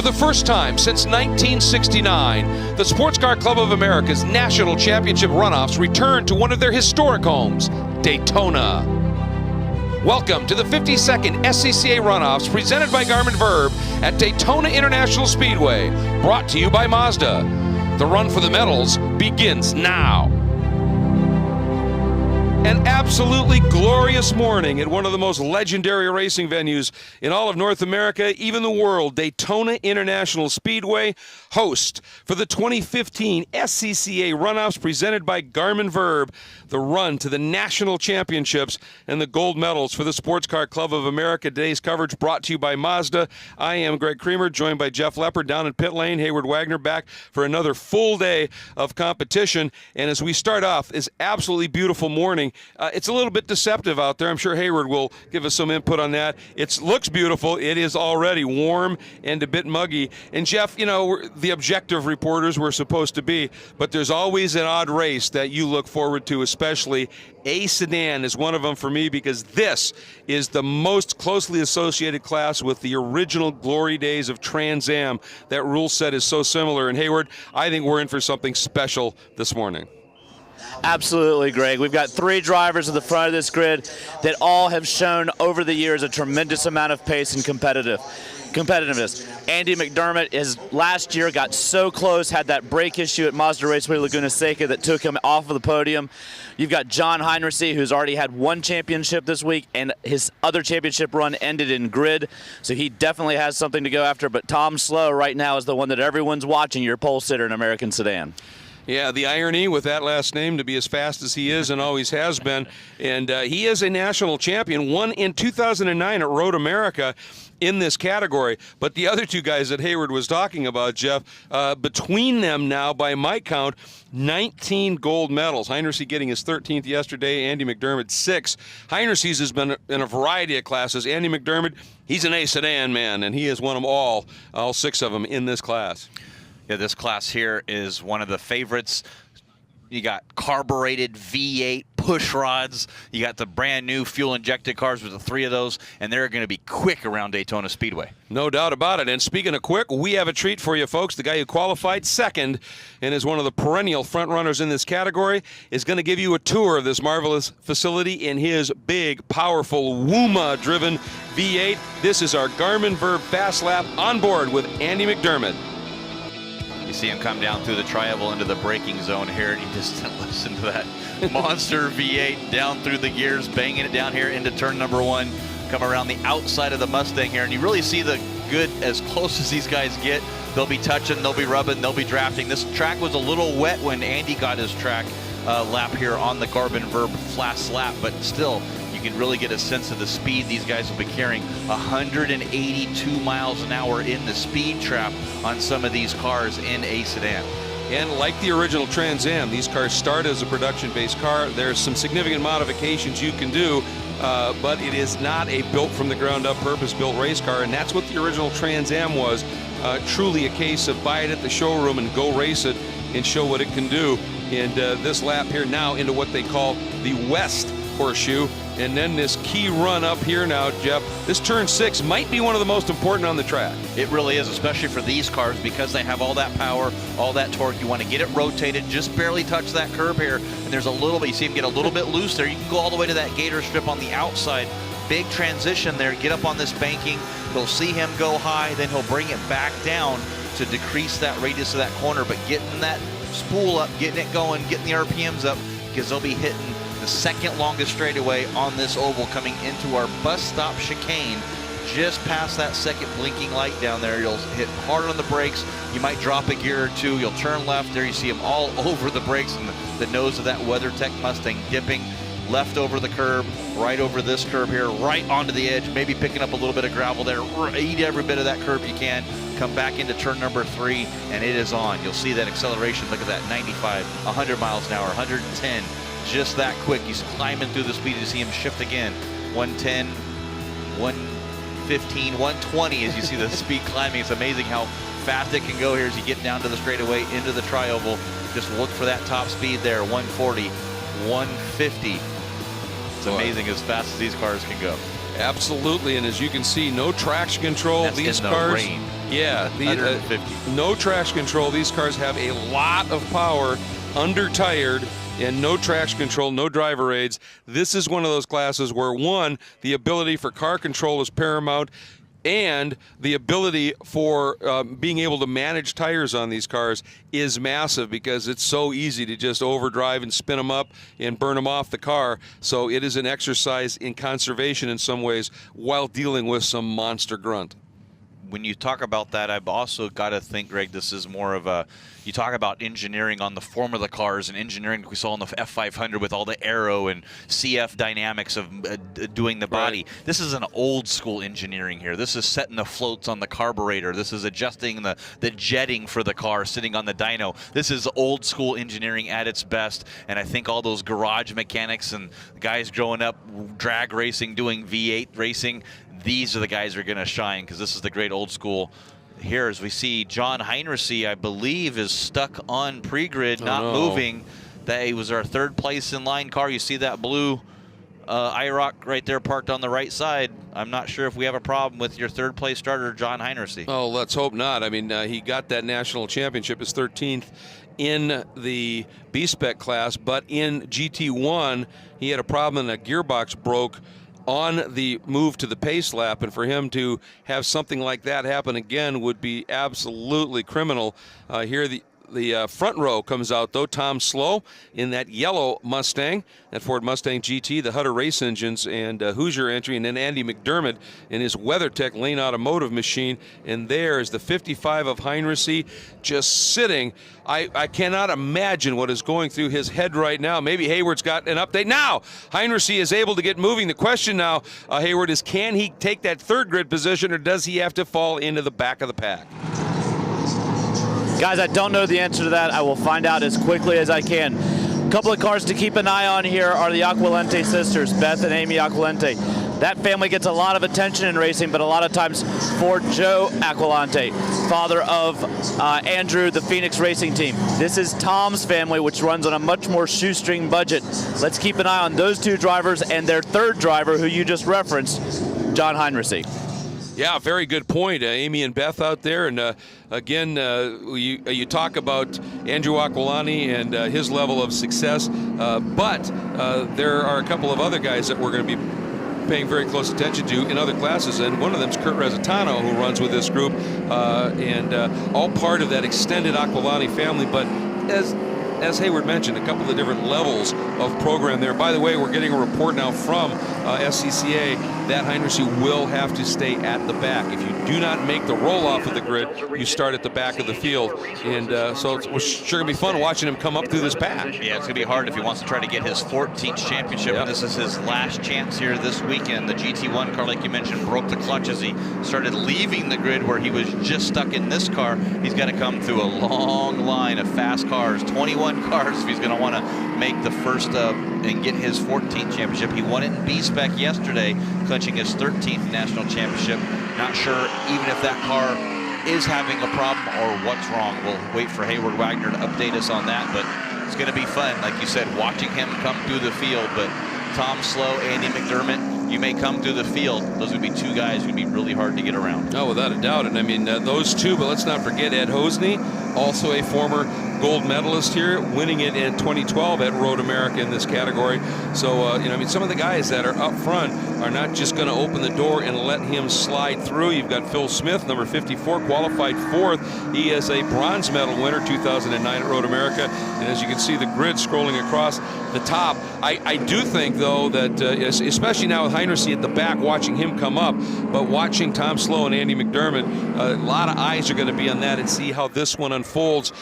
For the first time since 1969, the Sports Car Club of America's National Championship Runoffs return to one of their historic homes, Daytona. Welcome to the 52nd SCCA Runoffs presented by Garmin Verb at Daytona International Speedway, brought to you by Mazda. The run for the medals begins now. An absolutely glorious morning at one of the most legendary racing venues in all of North America, even the world. Daytona International Speedway, host for the 2015 SCCA Runoffs presented by Garmin Verb, the run to the national championships and the gold medals for the Sports Car Club of America. Today's coverage brought to you by Mazda. I am Greg Creamer, joined by Jeff Leppard down in pit lane. Hayward Wagner back for another full day of competition. And as we start off this absolutely beautiful morning, it's a little bit deceptive out there. I'm sure Hayward will give us some input on that. It looks beautiful. It is already warm and a bit muggy. And Jeff, you know, we're the objective reporters we're supposed to be, but there's always an odd race that you look forward to, especially. A Sedan is one of them for me because this is the most closely associated class with the original glory days of Trans Am. That rule set is so similar. And Hayward, I think we're in for something special this morning. Absolutely, Greg. We've got three drivers at the front of this grid that all have shown over the years a tremendous amount of pace and competitiveness. Andy McDermott last year got so close, had that brake issue at Mazda Raceway Laguna Seca that took him off of the podium. You've got John Heinrichsey, who's already had one championship this week, and his other championship run ended in grid, so he definitely has something to go after. But Tom Slow right now is the one that everyone's watching, your pole sitter in American Sedan. Yeah, the irony with that last name to be as fast as he is and always has been. And he is a national champion, won in 2009 at Road America in this category. But the other two guys that Hayward was talking about, Jeff, between them now, by my count, 19 gold medals. Heinrichsey getting his 13th yesterday, Andy McDermott 6. Heinrichsey's has been in a variety of classes. Andy McDermott, he's an A Sedan man, and he has won them all 6 of them in this class. Yeah, this class here is one of the favorites. You got carbureted V8 push rods. You got the brand new fuel-injected cars with the 3 of those, and they're going to be quick around Daytona Speedway. No doubt about it. And speaking of quick, we have a treat for you, folks. The guy who qualified second and is one of the perennial front runners in this category is going to give you a tour of this marvelous facility in his big, powerful, WUMA-driven V8. This is our Garmin Verb Fast Lap on board with Andy McDermott. You see him come down through the tri-oval into the braking zone here, and you just listen to that monster V8 down through the gears, banging it down here into turn number 1, come around the outside of the Mustang here, and you really see the good as close as these guys get. They'll be touching, they'll be rubbing, they'll be drafting. This track was a little wet when Andy got his track lap here on the Garmin Verb Fast Lap, but still, you can really get a sense of the speed these guys will be carrying. 182 miles an hour in the speed trap on some of these cars in a Sedan. And like the original Trans Am, these cars start as a production-based car. There's some significant modifications you can do, but it is not a built-from-the-ground-up, purpose-built race car, and that's what the original Trans Am was. Truly a case of buy it at the showroom and go race it and show what it can do. And this lap here now into what they call the West Horseshoe. And then this key run up here now, Jeff. This turn 6 might be one of the most important on the track. It really is, especially for these cars, because they have all that power, all that torque. You want to get it rotated, just barely touch that curb here. And there's a little bit, you see him get a little bit loose there. You can go all the way to that gator strip on the outside. Big transition there, get up on this banking. They'll see him go high, then he'll bring it back down to decrease that radius of that corner. But getting that spool up, getting it going, getting the RPMs up, because they'll be hitting the second longest straightaway on this oval coming into our bus stop chicane. Just past that second blinking light down there, you'll hit hard on the brakes. You might drop a gear or two. You'll turn left there. You see them all over the brakes and the nose of that WeatherTech Mustang dipping left over the curb, right over this curb here, right onto the edge, maybe picking up a little bit of gravel there. Eat every bit of that curb you can. Come back into turn number 3, and it is on. You'll see that acceleration. Look at that, 95, 100 miles an hour, 110. Just that quick. He's climbing through the speed. You see him shift again. 110, 115, 120 as you see the speed climbing. It's amazing how fast it can go here as you get down to the straightaway into the tri-oval. Just look for that top speed there, 140, 150. It's amazing as fast as these cars can go. Absolutely, and as you can see, no traction control. That's these in the cars, rain. yeah, 150. no traction control. These cars have a lot of power, under-tired, and no traction control, no driver aids. This is one of those classes where, one, the ability for car control is paramount, and the ability for being able to manage tires on these cars is massive, because it's so easy to just overdrive and spin them up and burn them off the car. So it is an exercise in conservation in some ways while dealing with some monster grunt. When you talk about that, I've also got to think, Greg, this is more of a, you talk about engineering on the form of the cars and engineering we saw in the F500 with all the aero and CF dynamics of doing the body. Right. This is an old school engineering here. This is setting the floats on the carburetor. This is adjusting the jetting for the car sitting on the dyno. This is old school engineering at its best, and I think all those garage mechanics and guys growing up drag racing, doing V8 racing, these are the guys who are going to shine, because this is the great old school. Here, as we see, John Heinrichsey, I believe, is stuck on pre-grid, not moving. That was our third place in line car. You see that blue IROC right there parked on the right side. I'm not sure if we have a problem with your third place starter, John Heinrichsey. Oh, let's hope not. I mean, he got that national championship, his 13th in the B-Spec class, but in GT1, he had a problem and a gearbox broke on the move to the pace lap, and for him to have something like that happen again would be absolutely criminal. Here the front row comes out, though. Tom Slow in that yellow Mustang, that Ford Mustang GT, the Hutter race engines, and Hoosier entry, and then Andy McDermott in his WeatherTech Lane Automotive machine. And there is the 55 of Heinrichsey just sitting. I cannot imagine what is going through his head right now. Maybe Hayward's got an update. Now, Heinrichsey is able to get moving. The question now, Hayward, is can he take that third grid position, or does he have to fall into the back of the pack? Guys, I don't know the answer to that. I will find out as quickly as I can. A couple of cars to keep an eye on here are the Aquilente sisters, Beth and Amy Aquilente. That family gets a lot of attention in racing, but a lot of times for Joe Aquilente, father of Andrew, the Phoenix Racing Team. This is Tom's family, which runs on a much more shoestring budget. Let's keep an eye on those two drivers and their third driver, who you just referenced, John Heinrichsey. Yeah, very good point. Amy and Beth out there. And again, you talk about Andrew Aquilani and his level of success, but there are a couple of other guys that we're going to be paying very close attention to in other classes, and one of them is Kurt Rezzitano, who runs with this group, and all part of that extended Aquilani family. But as Hayward mentioned, a couple of different levels of program there. By the way, we're getting a report now from SCCA that Heinrichsey will have to stay at the back. If you do not make the roll off of the grid, you start at the back of the field. And so it's sure going to be fun watching him come up through this pack. Yeah, it's going to be hard if he wants to try to get his 14th championship. Yep. This is his last chance here this weekend. The GT1 car, like you mentioned, broke the clutch as he started leaving the grid where he was just stuck in this car. He's got to come through a long line of fast cars, 21 cars, if he's going to want to make the first and get his 14th championship. He won it in B-Spec yesterday, clinching his 13th national championship. Not sure even if that car is having a problem or what's wrong. We'll wait for Hayward Wagner to update us on that, but it's going to be fun, like you said, watching him come through the field. But Tom Slow, Andy McDermott, you may come through the field. Those would be two guys who would be really hard to get around. Oh, without a doubt. And I mean, those two, but let's not forget Ed Hosney, also a former gold medalist here, winning it in 2012 at Road America in this category. So, I mean, some of the guys that are up front are not just going to open the door and let him slide through. You've got Phil Smith, number 54, qualified fourth. He is a bronze medal winner, 2009 at Road America. And as you can see, the grid scrolling across the top. I do think, though, that especially now with Heinrichsey at the back, watching him come up, but watching Tom Slow and Andy McDermott, a lot of eyes are going to be on that and see how this one unfolds.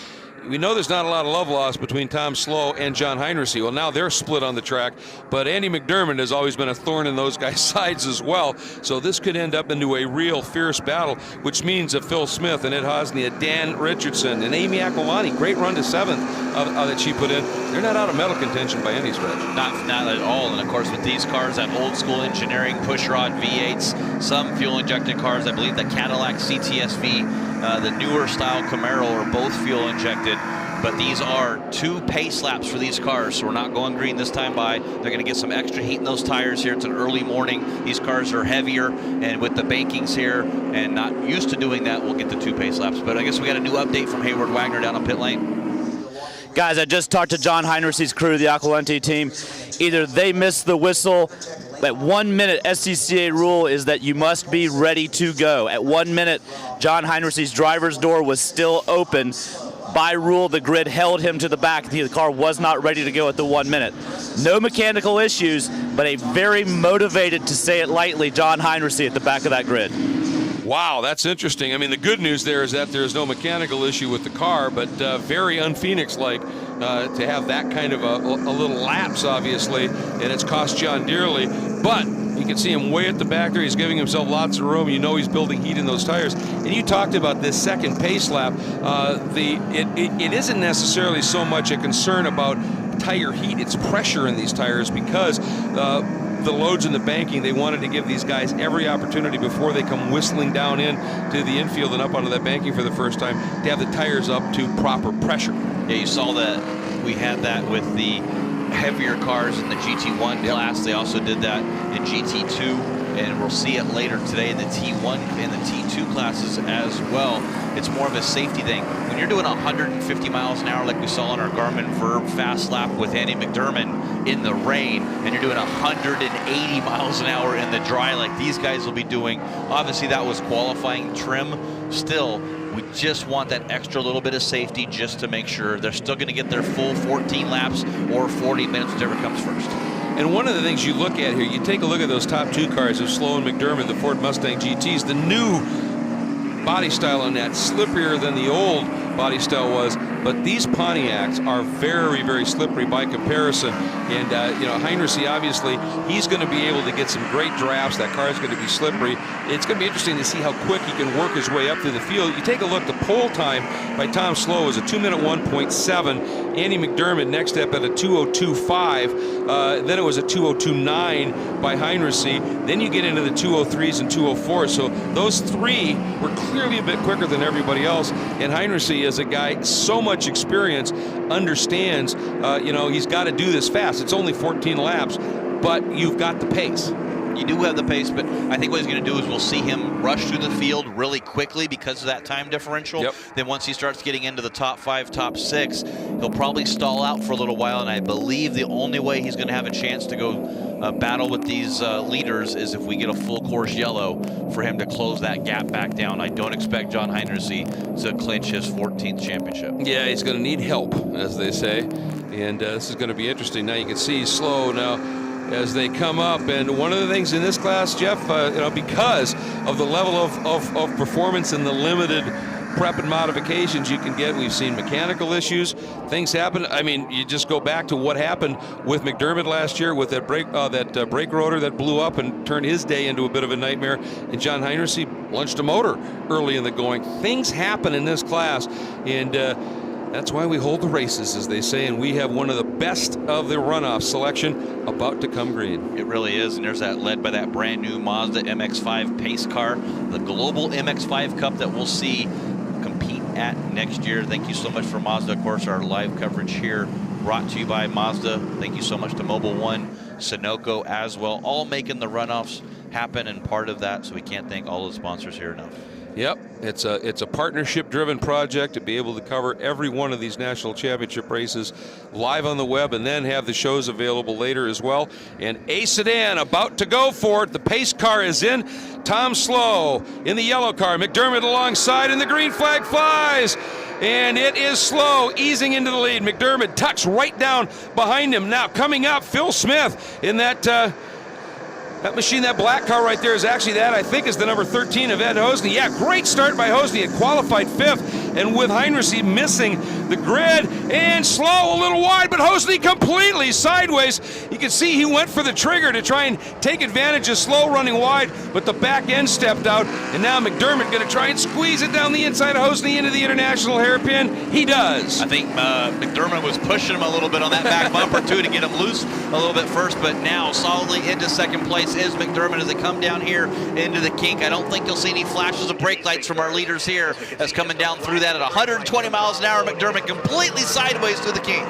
We know there's not a lot of love lost between Tom Slow and John Heinrichsey. Well, now they're split on the track, but Andy McDermott has always been a thorn in those guys' sides as well. So this could end up into a real fierce battle, which means that Phil Smith and Ed Hosney, Dan Richardson, and Amy Aquilani, great run to 7th that she put in, they're not out of medal contention by any stretch. Not at all. And of course, with these cars, that old school engineering, pushrod V8s, some fuel injected cars, I believe the Cadillac CTS-V, the newer style Camaro are both fuel injected. But these are 2 pace laps for these cars, so we're not going green this time by. They're going to get some extra heat in those tires here. It's an early morning. These cars are heavier, and with the bankings here and not used to doing that, we'll get the 2 pace laps. But I guess we got a new update from Hayward Wagner down on pit lane. Guys, I just talked to John Heinrich's crew, the Aqualenti team. Either they missed the whistle. At 1 minute, SCCA rule is that you must be ready to go. At 1 minute, John Heinrich's driver's door was still open. By rule, the grid held him to the back. The car was not ready to go at the 1 minute. No mechanical issues, but a very motivated, to say it lightly, John Heinrich at the back of that grid. Wow, that's interesting. I mean, the good news there is that there's no mechanical issue with the car, but very un-Phoenix-like to have that kind of a little lapse, obviously, and it's cost John dearly. But you can see him way at the back there. He's giving himself lots of room. You know he's building heat in those tires. And you talked about this second pace lap. It isn't necessarily so much a concern about tire heat. It's pressure in these tires because the loads in the banking, they wanted to give these guys every opportunity before they come whistling down in to the infield and up onto that banking for the first time to have the tires up to proper pressure. Yeah, you saw that. We had that with the heavier cars in the GT1 class. They also did that in GT2, and we'll see it later today in the T1 and the T2 classes as well. It's more of a safety thing. When you're doing 150 miles an hour like we saw on our Garmin Verb fast lap with Andy McDermott in the rain, and you're doing 180 miles an hour in the dry like these guys will be doing, obviously that was qualifying trim. Still, we just want that extra little bit of safety just to make sure they're still going to get their full 14 laps or 40 minutes, whichever comes first. And one of the things you look at here, you take a look at those top 2 cars of Sloan McDermott, the Ford Mustang GTs, the new body style on that, slipperier than the old body style was, but these Pontiacs are very, very slippery by comparison. And, Heinrich, obviously, he's going to be able to get some great drafts. That car is going to be slippery. It's going to be interesting to see how quick he can work his way up through the field. You take a look, the pole time by Tom Slow is a 2-minute 1.7. Andy McDermott next up at a 2:02.5. Then it was a 2:02.9 by Heinrich. Then you get into the 2:03s and 2:04s. So those 3 were clearly a bit quicker than everybody else. And Heinrich is a guy, so much experience, understands, he's got to do this fast. It's only 14 laps, but you've got the pace. You do have the pace, but I think what he's going to do is we'll see him rush through the field really quickly because of that time differential. Yep. Then once he starts getting into the top 5, top 6, he'll probably stall out for a little while, and I believe the only way he's going to have a chance to go battle with these leaders is if we get a full course yellow for him to close that gap back down. I don't expect John Heinrich to clinch his 14th championship. Yeah, he's going to need help, as they say, and this is going to be interesting. Now you can see he's slow now as they come up, and one of the things in this class, Jeff, because of the level of performance and the limited prep and modifications you can get, we've seen mechanical issues, things happen. I mean, you just go back to what happened with McDermott last year with that brake rotor that blew up and turned his day into a bit of a nightmare, and John Heinrich launched a motor early in the going. Things happen in this class, and that's why we hold the races, as they say, and we have one of the best of the runoff selection about to come green. It really is, and there's that led by that brand new Mazda MX-5 pace car, the global MX-5 Cup that we'll see compete at next year. Thank you so much for Mazda, of course, our live coverage here brought to you by Mazda. Thank you so much to Mobil 1, Sunoco as well, all making the runoffs happen and part of that, so we can't thank all the sponsors here enough. Yep, it's a partnership-driven project to be able to cover every one of these national championship races live on the web and then have the shows available later as well. And a Sedan about to go for it. The pace car is in. Tom Slow in the yellow car. McDermott alongside, and the green flag flies. And it is Slow easing into the lead. McDermott tucks right down behind him. Now coming up, Phil Smith in that machine, that black car right there is actually that, I think, is the number 13 of Ed Hosney. Yeah, great start by Hosney. It qualified 5th, and with Heinrich missing the grid, and Slow a little wide, but Hosney completely sideways. You can see he went for the trigger to try and take advantage of Slow running wide, but the back end stepped out, and now McDermott going to try and squeeze it down the inside of Hosney into the international hairpin. He does. I think McDermott was pushing him a little bit on that back bumper, too, to get him loose a little bit first, but now solidly into second place. place is McDermott as they come down here into the kink. I don't think you'll see any flashes of brake lights from our leaders here as coming down through that at 120 miles an hour. McDermott completely sideways through the kink.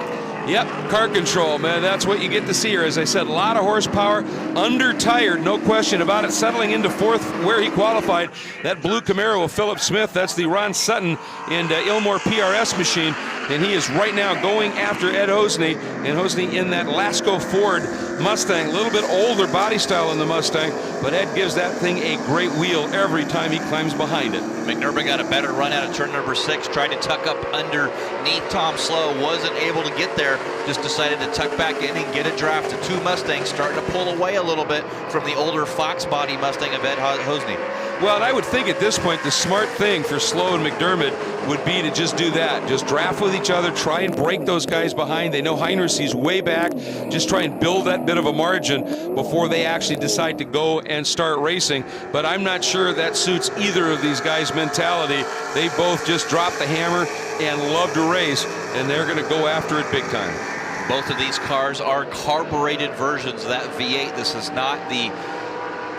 Yep, car control, man. That's what you get to see here. As I said, a lot of horsepower, under-tired, no question about it. Settling into fourth where he qualified. That blue Camaro of Phillip Smith, that's the Ron Sutton and Ilmore PRS machine. And he is right now going after Ed Hosney. And Hosney in that Lasco Ford Mustang. A little bit older body style in the Mustang, but Ed gives that thing a great wheel every time he climbs behind it. McDermott got a better run out of turn number 6, tried to tuck up underneath Tom Slow, wasn't able to get there, just decided to tuck back in and get a draft. The two Mustangs starting to pull away a little bit from the older Fox body Mustang of Ed Hosney. Well, and I would think at this point the smart thing for Slow and McDermott would be to just do that. Just draft with each other, try and break those guys behind. They know Heinrich's way back. Just try and build that bit of a margin before they actually decide to go and start racing. But I'm not sure that suits either of these guys' mentality. They both just drop the hammer and love to race, and they're going to go after it big time. Both of these cars are carbureted versions of that V8. This is not the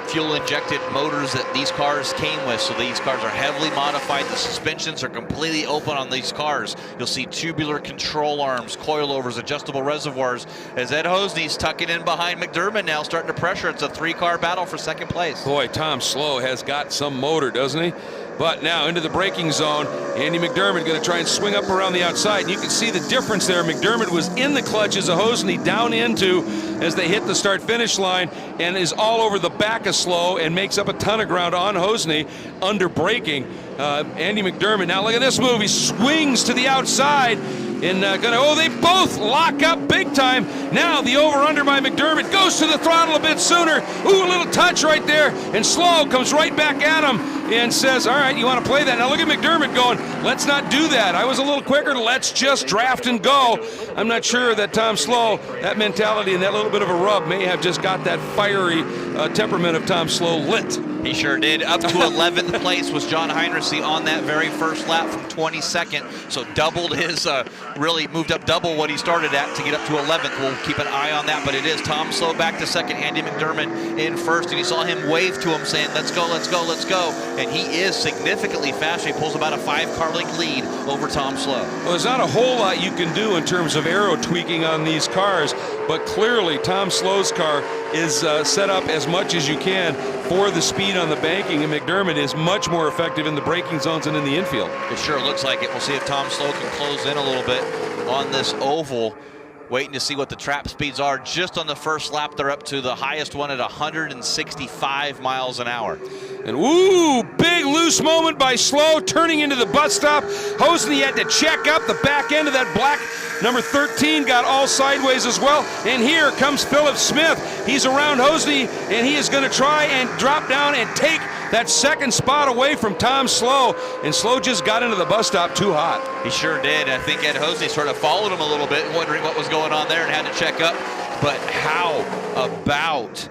fuel-injected motors that these cars came with, so these cars are heavily modified. The suspensions are completely open on these cars. You'll see tubular control arms, coilovers, adjustable reservoirs. As Ed Hosney's tucking in behind McDermott now, starting to pressure. It's a 3-car battle for second place. Boy, Tom Slow has got some motor, doesn't he? But now into the braking zone, Andy McDermott going to try and swing up around the outside. And you can see the difference there. McDermott was in the clutches of Hosney down into as they hit the start-finish line and is all over the back of Slow and makes up a ton of ground on Hosney under braking. Andy McDermott, now look at this move. He swings to the outside. And they both lock up big time. Now the over-under by McDermott goes to the throttle a bit sooner. Ooh, a little touch right there. And Slow comes right back at him and says, all right, you want to play that? Now look at McDermott going, let's not do that. I was a little quicker. Let's just draft and go. I'm not sure that Tom Slow, that mentality and that little bit of a rub may have just got that fiery temperament of Tom Slow lit. He sure did. Up to 11th place was John Heinrich on that very first lap from 22nd. So doubled his, really moved up double what he started at to get up to 11th. We'll keep an eye on that, but it is Tom Slow back to second, Andy McDermott in first, and you saw him wave to him saying, let's go, let's go, let's go. And he is significantly faster. He pulls about a 5-car length lead over Tom Slow. Well, there's not a whole lot you can do in terms of aero tweaking on these cars, but clearly Tom Slow's car is set up as much as you can for the speed on the banking, and McDermott is much more effective in the braking zones and in the infield. It sure looks like it. We'll see if Tom Slow can close in a little bit on this oval. Waiting to see what the trap speeds are. Just on the first lap, they're up to the highest one at 165 miles an hour. And ooh, big loose moment by Slow turning into the bus stop. Hosney had to check up the back end of that black number 13, got all sideways as well. And here comes Phillip Smith. He's around Hosney, and he is going to try and drop down and take that second spot away from Tom Slow. And Slow just got into the bus stop too hot. He sure did. I think Ed Hosney sort of followed him a little bit, wondering what was going on there and had to check up. But how about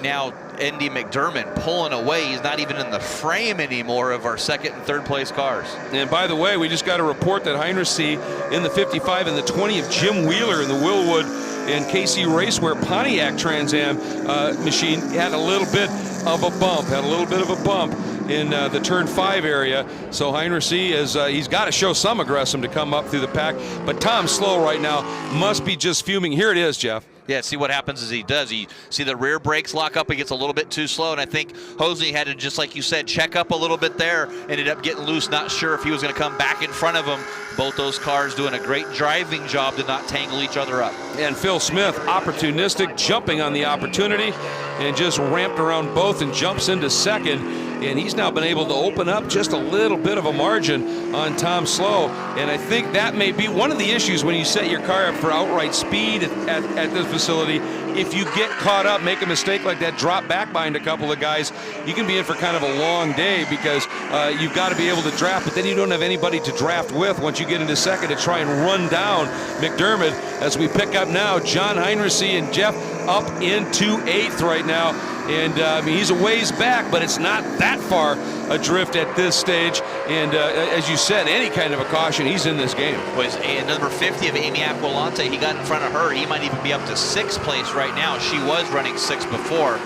now Andy McDermott pulling away? He's not even in the frame anymore of our second and third place cars. And by the way, we just got a report that Heinrich in the 55 and the 20 of Jim Wheeler in the Willwood and KC Raceware Pontiac Trans Am machine had a little bit of a bump, in the turn 5 area. So Heinrich he's got to show some aggression to come up through the pack. But Tom Slow right now must be just fuming. Here it is, Jeff. Yeah, see what happens as he does. You see the rear brakes lock up. He gets a little bit too slow, and I think Hosney had to, just like you said, check up a little bit there. Ended up getting loose, not sure if he was going to come back in front of him. Both those cars doing a great driving job to not tangle each other up. And Phil Smith, opportunistic, jumping on the opportunity, and just ramped around both and jumps into second. And he's now been able to open up just a little bit of a margin on Tom Slow. And I think that may be one of the issues when you set your car up for outright speed at this facility. If you get caught up, make a mistake like that, drop back behind a couple of guys, you can be in for kind of a long day because you've got to be able to draft, but then you don't have anybody to draft with once you get into second to try and run down McDermott. As we pick up now, John Heinrich and Jeff up into 8th right now. And I mean, he's a ways back, but it's not that far adrift at this stage. And as you said, any kind of a caution, he's in this game. Was number 50 of Amy Aquilante. He got in front of her. He might even be up to 6th place right now. She was running 6th before.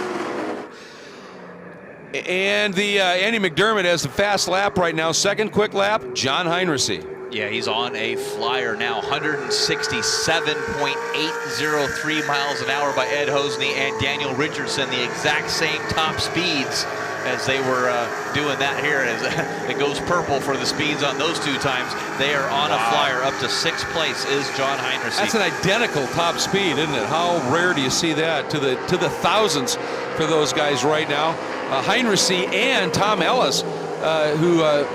And the Andy McDermott has the fast lap right now. Second quick lap, John Heinrichsey. Yeah, he's on a flyer now. 167.803 miles an hour by Ed Hosney and Daniel Richardson, the exact same top speeds as they were doing that here. As it goes purple for the speeds on those 2 times. They are on a flyer. Up to 6th place is John Heinrichsey. That's an identical top speed, isn't it? How rare do you see that? To the thousands for those guys right now. Heinrichsey and Tom Ellis, who I'm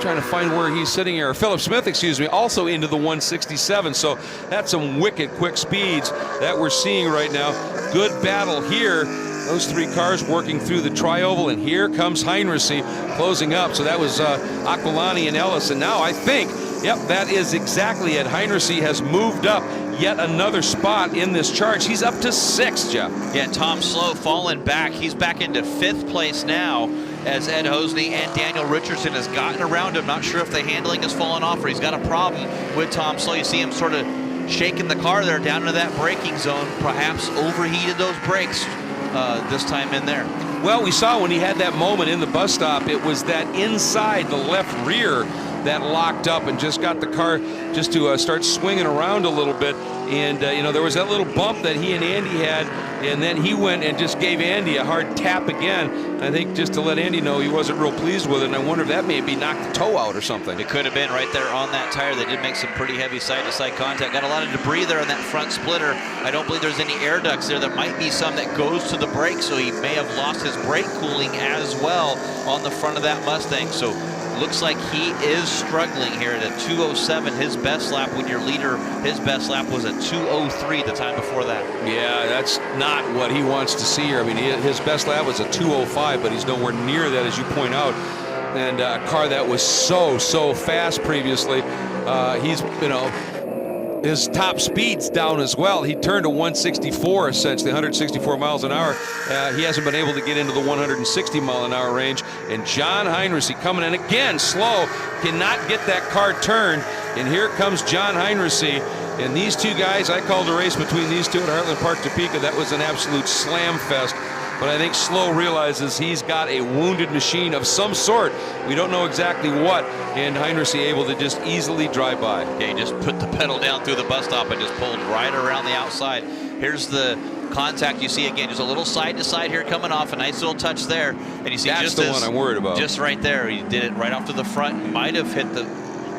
trying to find where he's sitting here. Phillip Smith, excuse me, also into the 167. So that's some wicked quick speeds that we're seeing right now. Good battle here. Those 3 cars working through the tri-oval, and here comes Heinrichsey closing up. So that was Aquilani and Ellis, and now I think, yep, that is exactly it. Heinrichsey has moved up yet another spot in this charge. He's up to 6th, Jeff. Yeah, Tom Slow falling back. He's back into 5th place now as Ed Hosney and Daniel Richardson has gotten around him. Not sure if the handling has fallen off or he's got a problem with Tom Slow. You see him sort of shaking the car there down into that braking zone. Perhaps overheated those brakes this time in there. Well, we saw when he had that moment in the bus stop, it was that inside the left rear that locked up and just got the car just to start swinging around a little bit. And, you know, there was that little bump that he and Andy had, and then he went and just gave Andy a hard tap again. I think just to let Andy know he wasn't real pleased with it, and I wonder if that maybe knocked the toe out or something. It could have been right there on that tire. They did make some pretty heavy side-to-side contact. Got a lot of debris there on that front splitter. I don't believe there's any air ducts there. There might be some that goes to the brake, so he may have lost his brake cooling as well on the front of that Mustang. So looks like he is struggling here at a 2:07. His best lap, when your leader, his best lap was a 2:03 the time before that. Yeah, that's not what he wants to see here. I mean, his best lap was a 2:05, but he's nowhere near that, as you point out. And a car that was so fast previously, he's, you know, his top speed's down as well. He turned to 164, essentially, 164 miles an hour. He hasn't been able to get into the 160 mile an hour range. And John Heinrichsey coming in again, slow, cannot get that car turned. And here comes John Heinrichsey. And these 2 guys, I called a race between these 2 at Heartland Park, Topeka. That was an absolute slam fest. But I think Slow realizes he's got a wounded machine of some sort. We don't know exactly what. And Heinrichsey able to just easily drive by. Yeah, he just put the pedal down through the bus stop and just pulled right around the outside. Here's the contact you see again. Just a little side to side here coming off. A nice little touch there. And you see that's just the one I'm worried about. Just right there. He did it right off to the front. Might have hit the...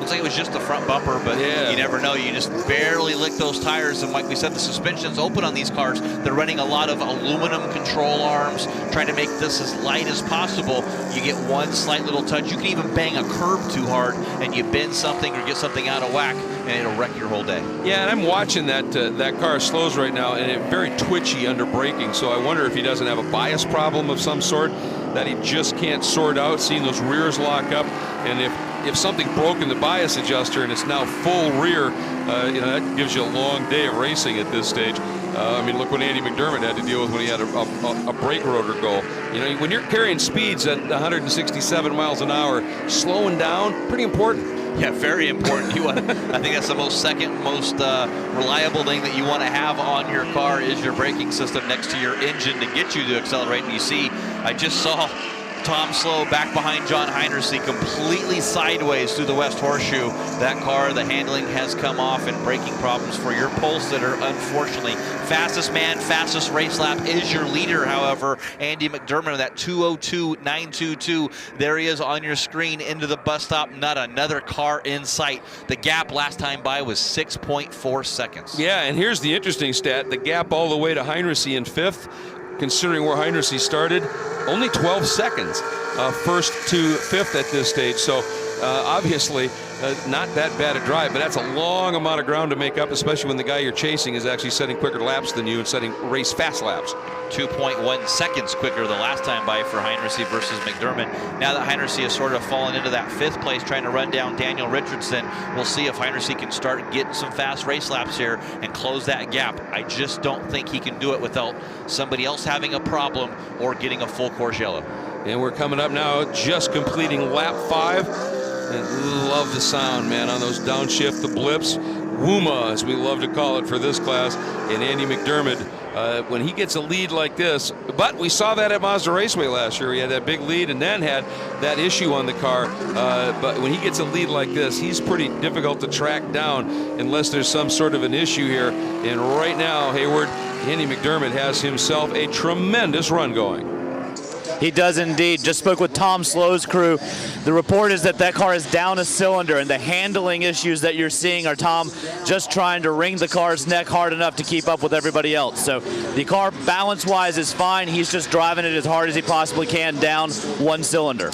Looks like it was just the front bumper, but yeah, you never know. You just barely lick those tires, and like we said, the suspension's open on these cars. They're running a lot of aluminum control arms, trying to make this as light as possible. You get one slight little touch. You can even bang a curb too hard, and you bend something or get something out of whack, and it'll wreck your whole day. Yeah, and I'm watching that that car slows right now, and it's very twitchy under braking, so I wonder if he doesn't have a bias problem of some sort that he just can't sort out, seeing those rears lock up. And if something broke in the bias adjuster and it's now full rear, you know, that gives you a long day of racing at this stage. I mean, look what Andy McDermott had to deal with when he had a brake rotor go. You know, when you're carrying speeds at 167 miles an hour, slowing down, pretty important. Yeah, very important. You want, I think that's the most reliable thing that you want to have on your car is your braking system next to your engine to get you to accelerate. And you see, I just saw Tom Slow back behind John Heinrichsey, completely sideways through the West Horseshoe. That car, the handling has come off, and braking problems for your pole sitter, unfortunately. Fastest man, fastest race lap is your leader, however, Andy McDermott, that 2:02.922. There he is on your screen into the bus stop. Not another car in sight. The gap last time by was 6.4 seconds. Yeah, and here's the interesting stat. The gap all the way to Heinrichsey in 5th, considering where Heinrichsey started, only 12 seconds, 1st to 5th at this stage. So obviously not that bad a drive, but that's a long amount of ground to make up, especially when the guy you're chasing is actually setting quicker laps than you and setting race fast laps. 2.1 seconds quicker the last time by for Heinrichsey versus McDermott. Now that Heinrichsey has sort of fallen into that 5th place, trying to run down Daniel Richardson, we'll see if Heinrichsey can start getting some fast race laps here and close that gap. I just don't think he can do it without somebody else having a problem or getting a full course yellow. And we're coming up now, just completing lap 5. And love the sound, man, on those downshift, the blips. WUMA, as we love to call it for this class. And Andy McDermott, when he gets a lead like this, but we saw that at Mazda Raceway last year. He had that big lead and then had that issue on the car. But when he gets a lead like this, he's pretty difficult to track down unless there's some sort of an issue here. And right now, Hayward, Andy McDermott has himself a tremendous run going. He does indeed. Just spoke with Tom Slow's crew. The report is that that car is down a cylinder, and the handling issues that you're seeing are Tom just trying to wring the car's neck hard enough to keep up with everybody else. So the car balance-wise is fine. He's just driving it as hard as he possibly can down one cylinder.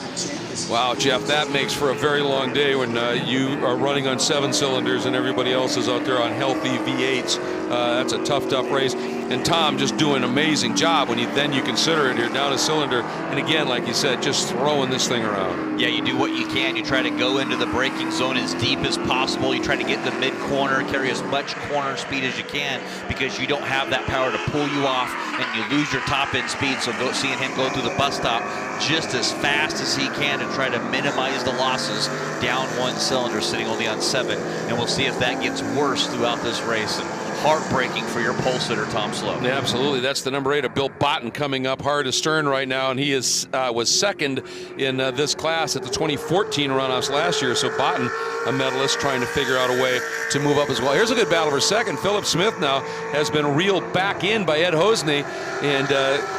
Wow, Jeff, that makes for a very long day when you are running on 7 cylinders and everybody else is out there on healthy V8s. That's a tough race. And Tom just doing an amazing job when you consider it. You're down a cylinder. And again, like you said, just throwing this thing around. Yeah, you do what you can. You try to go into the braking zone as deep as possible. You try to get the mid-corner, carry as much corner speed as you can because you don't have that power to pull you off and you lose your top-end speed. So seeing him go through the bus stop just as fast as he can to try to minimize the losses down one cylinder, sitting only on 7. And we'll see if that gets worse throughout this race. And heartbreaking for your pole sitter, Tom Slow. Yeah, absolutely. That's the number 8 of Bill Botten coming up hard astern right now, and he is was second in this class at the 2014 runoffs last year. So Botten, a medalist, trying to figure out a way to move up as well. Here's a good battle for second. Phillip Smith now has been reeled back in by Ed Hosney, and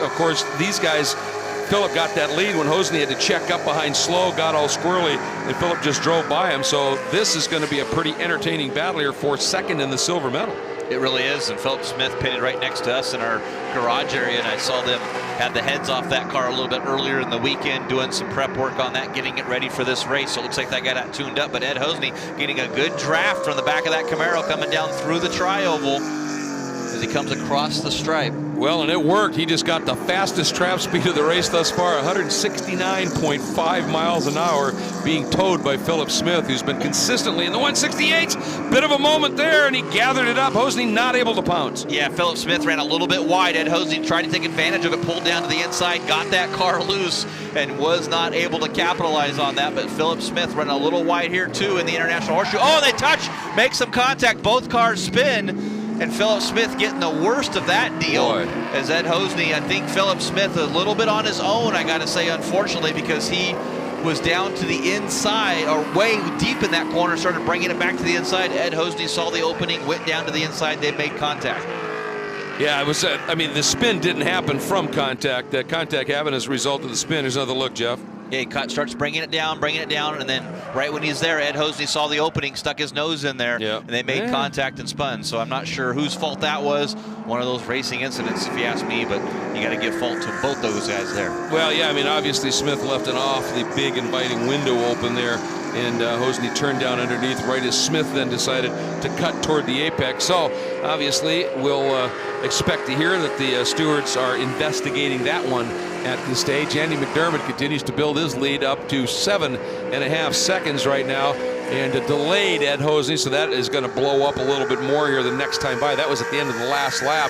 of course these guys. Phillip got that lead when Hosney had to check up behind Slow, got all squirrely, and Phillip just drove by him. So this is going to be a pretty entertaining battle here for second in the silver medal. It really is, and Phillip Smith pitted right next to us in our garage area, and I saw them have the heads off that car a little bit earlier in the weekend, doing some prep work on that, getting it ready for this race. So it looks like that got that tuned up, but Ed Hosney getting a good draft from the back of that Camaro coming down through the tri-oval as he comes across the stripe. Well, and it worked. He just got the fastest trap speed of the race thus far, 169.5 miles an hour, being towed by Phillip Smith, who's been consistently in the 168s. Bit of a moment there, and he gathered it up. Hosney not able to pounce. Yeah, Phillip Smith ran a little bit wide. Ed Hosney tried to take advantage of it, pulled down to the inside, got that car loose, and was not able to capitalize on that. But Phillip Smith running a little wide here, too, in the International Horseshoe. Oh, they touch, make some contact. Both cars spin. And Phillip Smith getting the worst of that deal. Boy. As Ed Hosney, I think Phillip Smith a little bit on his own, I got to say, unfortunately, because he was down to the inside, or way deep in that corner, started bringing it back to the inside. Ed Hosney saw the opening, went down to the inside, they made contact. Yeah, it was, I mean, the spin didn't happen from contact. That contact happened as a result of the spin. Here's another look, Jeff. Yeah, he starts bringing it down, and then right when he's there, Ed Hosney saw the opening, stuck his nose in there, and they made contact and spun. So I'm not sure whose fault that was. One of those racing incidents, if you ask me, but you got to give fault to both those guys there. Well, yeah, I mean, obviously Smith left an awfully big inviting window open there, and Hosney turned down underneath right as Smith then decided to cut toward the apex. So obviously we'll expect to hear that the stewards are investigating that one at this stage. Andy McDermott continues to build his lead up to 7.5 seconds right now, and a delayed Ed Hosney, so that is going to blow up a little bit more here the next time by. That was at the end of the last lap.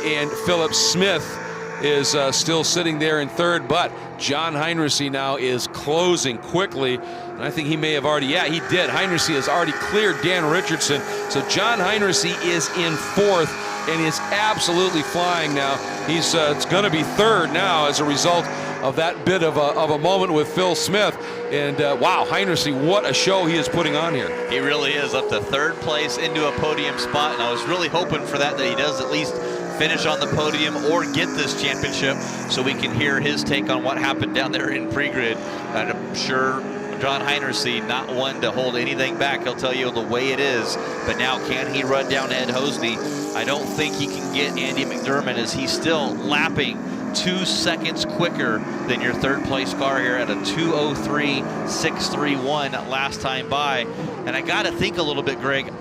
And Phillip Smith is still sitting there in third, but John Heinrichsey now is closing quickly. And I think he may have already, yeah, he did. Heinrichsey has already cleared Dan Richardson. So John Heinrichsey is in fourth and is absolutely flying now. He's it's going to be third now as a result of that bit of a moment with Phil Smith. And wow, Heinrichsey, what a show he is putting on here. He really is, up to third place into a podium spot, and I was really hoping for that he does at least finish on the podium or get this championship so we can hear his take on what happened down there in pre-grid. And I'm sure John Heinrichsey, not one to hold anything back. He'll tell you the way it is. But now, can he run down Ed Hosney? I don't think he can get Andy McDermott, as he's still lapping 2 seconds quicker than your third place car here at a 2:03.631 last time by. And I got to think a little bit, Greg.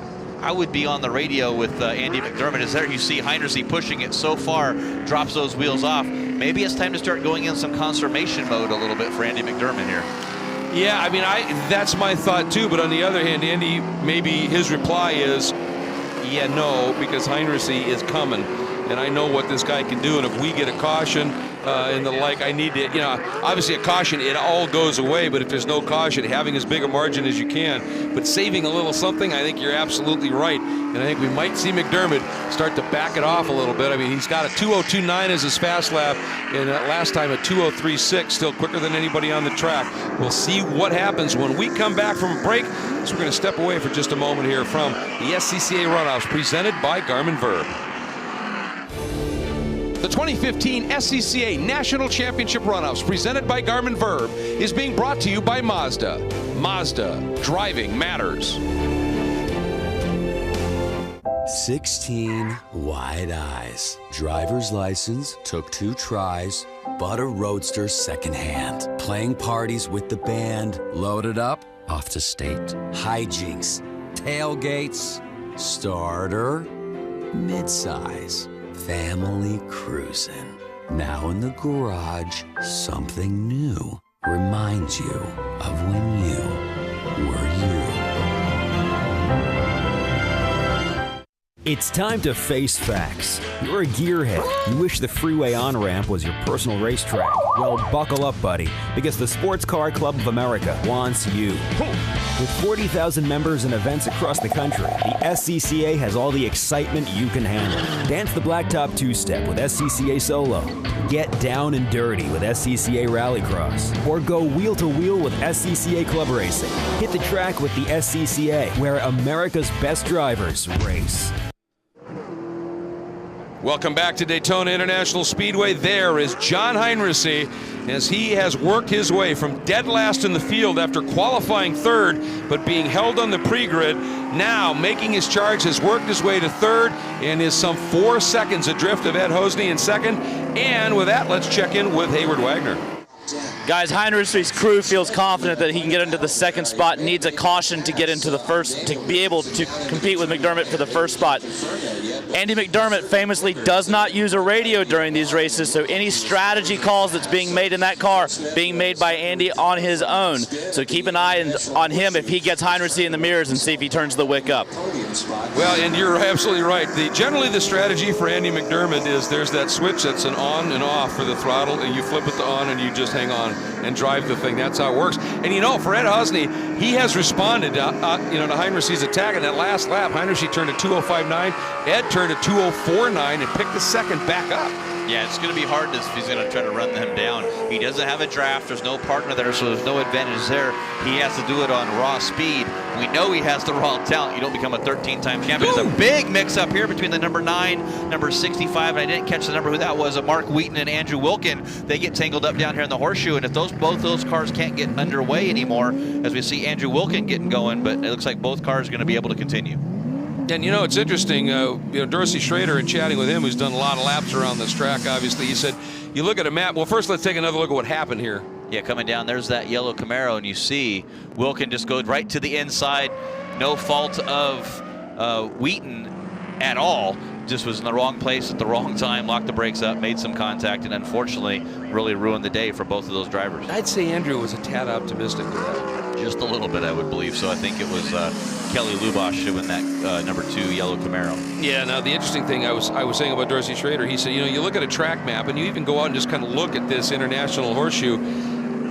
I would be on the radio with Andy McDermott. As there you see Heinrichsey pushing it so far, drops those wheels off. Maybe it's time to start going in some conservation mode a little bit for Andy McDermott here. Yeah, I mean, that's my thought too. But on the other hand, Andy, maybe his reply is, yeah, no, because Heinrichsey is coming. And I know what this guy can do. And if we get a caution and the like, I need to, obviously a caution, it all goes away. But if there's no caution, having as big a margin as you can, but saving a little something, I think you're absolutely right. And I think we might see McDermott start to back it off a little bit. I mean, he's got a 2:02.9 as his fast lap, and last time a 2:03.6, still quicker than anybody on the track. We'll see what happens when we come back from a break. So we're going to step away for just a moment here from the SCCA Runoffs, presented by Garmin Verb. The 2015 SCCA National Championship Runoffs, presented by Garmin Verb, is being brought to you by Mazda. Mazda, driving matters. 16 wide eyes. Driver's license, took 2 tries, bought a Roadster secondhand. Playing parties with the band, loaded up, off to state. Hijinks, tailgates, starter, midsize. Family cruising. Now in the garage, something new reminds you of when you were you. It's time to face facts. You're a gearhead. You wish the freeway on-ramp was your personal racetrack. Well, buckle up, buddy, because the Sports Car Club of America wants you. With 40,000 members and events across the country, the SCCA has all the excitement you can handle. Dance the blacktop two-step with SCCA Solo. Get down and dirty with SCCA Rallycross. Or go wheel-to-wheel with SCCA Club Racing. Hit the track with the SCCA, where America's best drivers race. Welcome back to Daytona International Speedway. There is John Heinrichsey as he has worked his way from dead last in the field after qualifying third, but being held on the pre-grid. Now making his charge, has worked his way to third and is some 4 seconds adrift of Ed Hosney in second. And with that, let's check in with Hayward Wagner. Guys, Heinrichsey's crew feels confident that he can get into the second spot, needs a caution to get into the first, to be able to compete with McDermott for the first spot. Andy McDermott famously does not use a radio during these races, so any strategy calls that's being made in that car, being made by Andy on his own. So keep an eye on him if he gets Heinrichsey in the mirrors and see if he turns the wick up. Well, and you're absolutely right. Generally the strategy for Andy McDermott is there's that switch that's an on and off for the throttle, and you flip it to on and you just hang on and drive the thing. That's how it works. And for Ed Hosney, he has responded to Heinrichsey's attack in that last lap. Heinrichsey turned a 2:05.9, Ed turned a 2:04.9 and picked the second back up. Yeah, it's going to be hard if he's going to try to run them down. He doesn't have a draft. There's no partner there, so there's no advantage there. He has to do it on raw speed. We know he has the raw talent. You don't become a 13-time champion. There's a big mix-up here between the number 9, number 65, and I didn't catch the number who that was, Mark Wheaton and Andrew Wilkin. They get tangled up down here in the Horseshoe, and if both those cars can't get underway anymore, as we see Andrew Wilkin getting going, but it looks like both cars are going to be able to continue. And it's interesting, Dorsey Schrader, and chatting with him, who's done a lot of laps around this track, obviously, he said, you look at a map. Well, first let's take another look at what happened here. Yeah, coming down, there's that yellow Camaro, and you see Wilkin just goes right to the inside. No fault of Wheaton at all. Just was in the wrong place at the wrong time, locked the brakes up, made some contact, and unfortunately really ruined the day for both of those drivers. I'd say Andrew was a tad optimistic with that. Just a little bit, I would believe. So I think it was Kelly Lubosch doing that number 2 yellow Camaro. Yeah, now the interesting thing I was saying about Dorsey Schrader, he said, you look at a track map and you even go out and just kind of look at this International Horseshoe,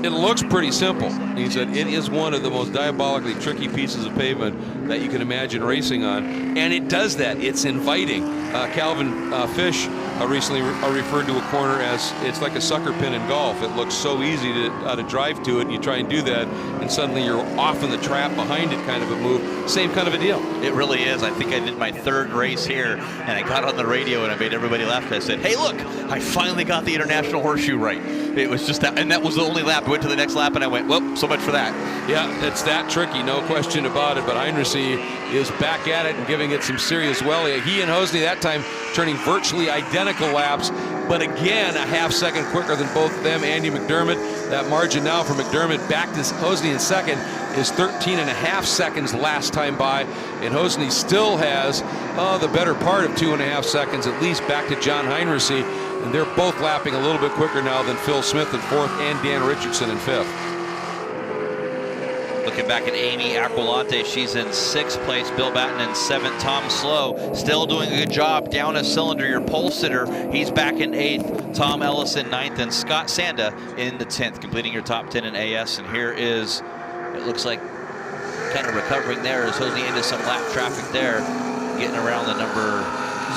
it looks pretty simple. He said it is one of the most diabolically tricky pieces of pavement that you can imagine racing on, and it does that. It's inviting. Calvin Fish recently referred to a corner as it's like a sucker pin in golf. It looks so easy to drive to it, and you try and do that, and suddenly you're off in the trap behind it, kind of a move. Same kind of a deal. It really is. I think I did my 3rd race here, and I got on the radio and I made everybody laugh. I said, hey, look, I finally got the International Horseshoe right. It was just that, and that was the only lap. went to the next lap, and I went, whoop, so much for that. Yeah, it's that tricky, no question about it. But Heinrichsey is back at it and giving it some serious well. He and Hosney that time turning virtually identical laps, but again, a half-second quicker than both of them. Andy McDermott, that margin now for McDermott back to Hosney in second is 13.5 seconds last time by, and Hosney still has the better part of 2.5 seconds at least back to John Heinrichsey, and they're both lapping a little bit quicker now than Phil Smith in fourth and Dan Richardson in fifth. Looking back at Amy Aquilante, she's in 6th place. Bill Batten in 7th. Tom Slow still doing a good job down a cylinder. Your pole sitter, he's back in 8th. Tom Ellis in 9th, and Scott Sanda in the 10th, completing your top 10 in AS. And here is, it looks like, kind of recovering there as Hosney into some lap traffic there, getting around the number